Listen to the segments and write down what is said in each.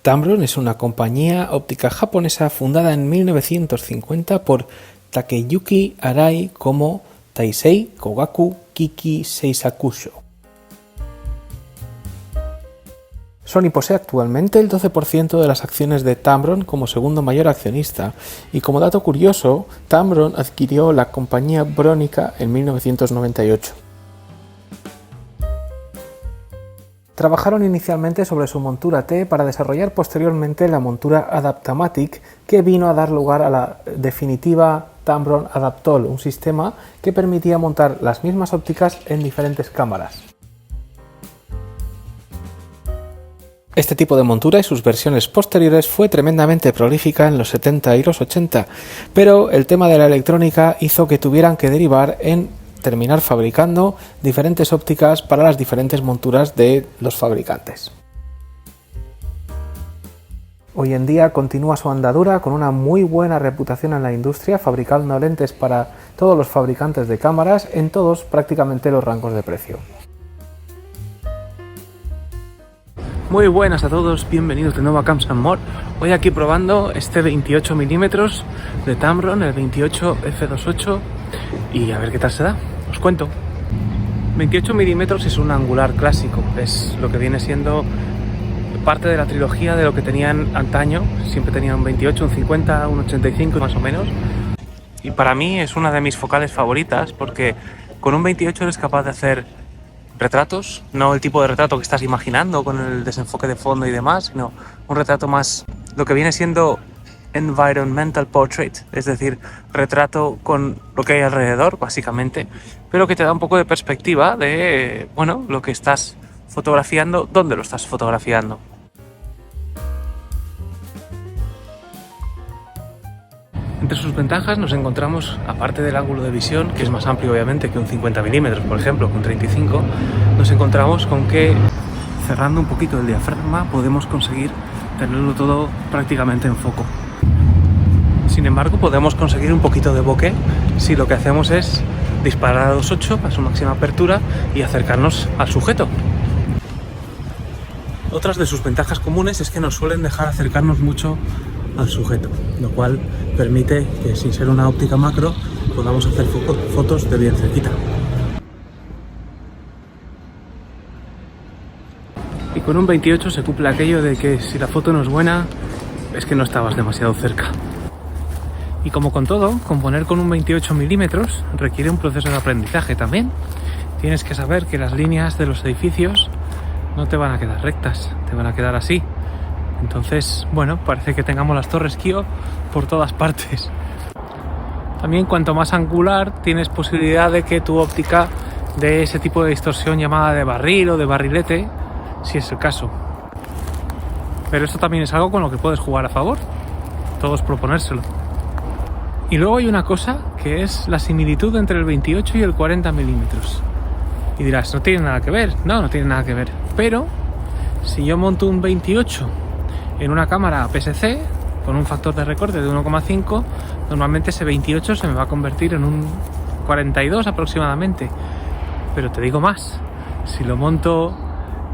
Tamron es una compañía óptica japonesa fundada en 1950 por Takeyuki Arai como Taisei Kogaku Kiki Seisakusho. Sony posee actualmente el 12% de las acciones de Tamron como segundo mayor accionista y, como dato curioso, Tamron adquirió la compañía Bronica en 1998. Trabajaron inicialmente sobre su montura T para desarrollar posteriormente la montura Adaptamatic, que vino a dar lugar a la definitiva Tamron Adaptol, un sistema que permitía montar las mismas ópticas en diferentes cámaras. Este tipo de montura y sus versiones posteriores fue tremendamente prolífica en los 70 y los 80, pero el tema de la electrónica hizo que tuvieran que derivar en terminar fabricando diferentes ópticas para las diferentes monturas de los fabricantes. Hoy en día continúa su andadura con una muy buena reputación en la industria, fabricando lentes para todos los fabricantes de cámaras en todos prácticamente los rangos de precio. Muy buenas a todos, bienvenidos de nuevo a Camps & More. Hoy aquí probando este 28 mm de Tamron, el 28 f2.8, y a ver qué tal se da, os cuento. 28 mm es un angular clásico, es lo que viene siendo parte de la trilogía de lo que tenían antaño. Siempre tenían un 28, un 50, un 85 más o menos, y para mí es una de mis focales favoritas porque con un 28 eres capaz de hacer retratos, no el tipo de retrato que estás imaginando con el desenfoque de fondo y demás, sino un retrato más lo que viene siendo environmental portrait, es decir, retrato con lo que hay alrededor, básicamente, pero que te da un poco de perspectiva de, bueno, lo que estás fotografiando, dónde lo estás fotografiando. Entre sus ventajas nos encontramos, aparte del ángulo de visión, que es más amplio obviamente que un 50 mm, por ejemplo, con 35, nos encontramos con que cerrando un poquito el diafragma podemos conseguir tenerlo todo prácticamente en foco. Sin embargo, podemos conseguir un poquito de bokeh si lo que hacemos es disparar a 2.8 a su máxima apertura y acercarnos al sujeto. Otras de sus ventajas comunes es que nos suelen dejar acercarnos mucho al sujeto, lo cual permite que, sin ser una óptica macro, podamos hacer fotos de bien cerquita. Y con un 28 se cumple aquello de que si la foto no es buena, es que no estabas demasiado cerca. Y como con todo, componer con un 28 mm requiere un proceso de aprendizaje también. Tienes que saber que las líneas de los edificios no te van a quedar rectas, te van a quedar así. Entonces, bueno, parece que tengamos las torres Kio por todas partes. También, cuanto más angular, tienes posibilidad de que tu óptica dé ese tipo de distorsión llamada de barril o de barrilete, si es el caso. Pero esto también es algo con lo que puedes jugar a favor. Todos proponérselo. Y luego hay una cosa que es la similitud entre el 28 y el 40 mm. Y dirás, no tiene nada que ver. No tiene nada que ver. Pero, si yo monto un 28 en una cámara APS-C con un factor de recorte de 1,5, normalmente ese 28 se me va a convertir en un 42 aproximadamente. Pero te digo más, si lo monto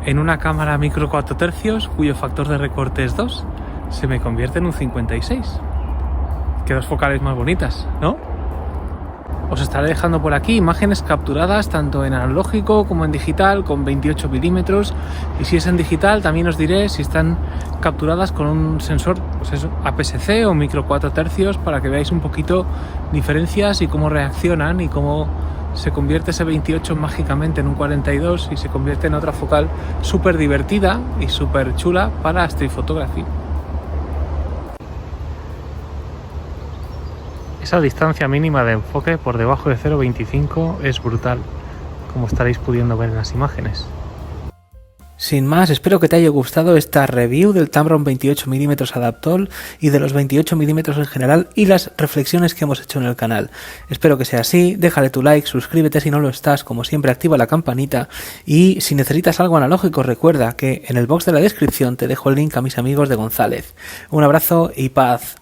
en una cámara micro 4 tercios cuyo factor de recorte es 2, se me convierte en un 56. Qué dos focales más bonitas, ¿no? Os estaré dejando por aquí imágenes capturadas tanto en analógico como en digital con 28 mm, y si es en digital también os diré si están capturadas con un sensor, pues eso, APS-C o micro 4 tercios, para que veáis un poquito diferencias y cómo reaccionan y cómo se convierte ese 28 mágicamente en un 42 y se convierte en otra focal súper divertida y súper chula para street photography. Esa distancia mínima de enfoque por debajo de 0,25 es brutal, como estaréis pudiendo ver en las imágenes. Sin más, espero que te haya gustado esta review del Tamron 28 mm Adaptol y de los 28 mm en general y las reflexiones que hemos hecho en el canal. Espero que sea así, déjale tu like, suscríbete si no lo estás, como siempre activa la campanita, y si necesitas algo analógico recuerda que en el box de la descripción te dejo el link a mis amigos de González. Un abrazo y paz.